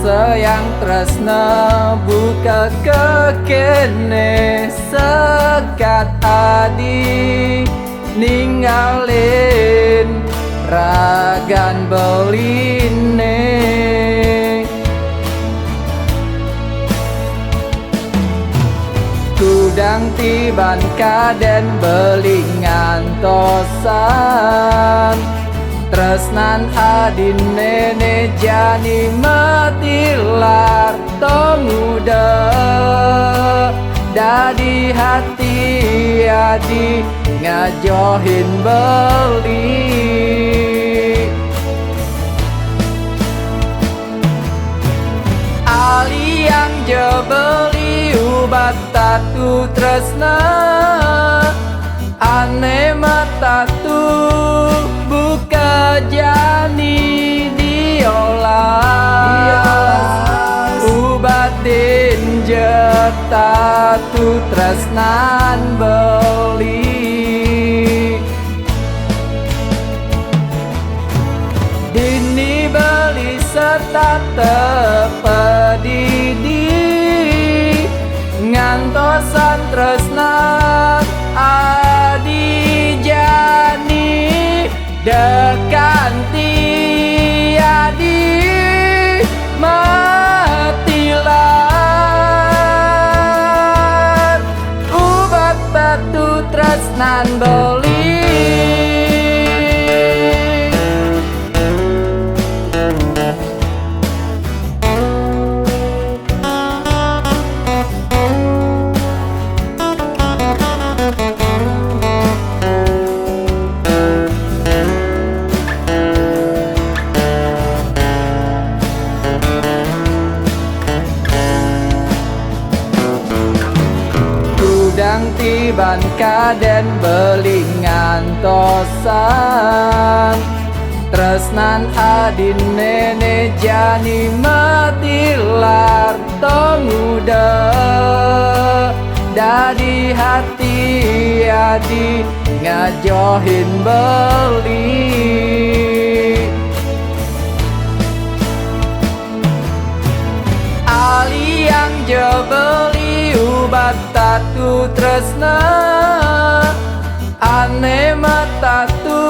sayang tresna buka kekene sekat adi ninggalin ragan beline. Kudang tiban kaden belingan tosan tresnan adin nene jani matilar tomuda dadi hati adi ngajohin beli. Ali yang jebeli ubat tatu tresna ane matatu buka jani diolah ubat dinjet tatu tresnan beli. Dini beli setata pedidi ngantosan tresna adi jani dekanti adi matilan ubat batu tresnan beli. Kudang tiban kaden belingan tosan tresnan adin nene jani matilar tomuda dadi hati adi ngajohin beli. Ali yang jebeli ubat tatu tresna ane matatu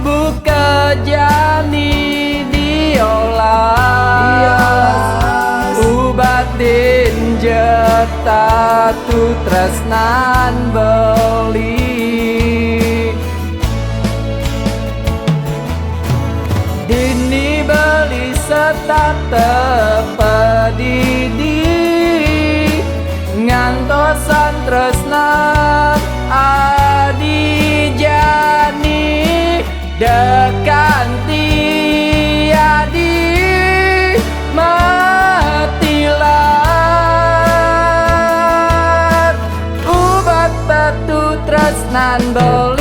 buka jani diolah ubat dinjet tatu tresnan beli. Dini beli setata pedidi ngantosan tresna adi jani dekanti adi matilan ubat batu tresnan beli.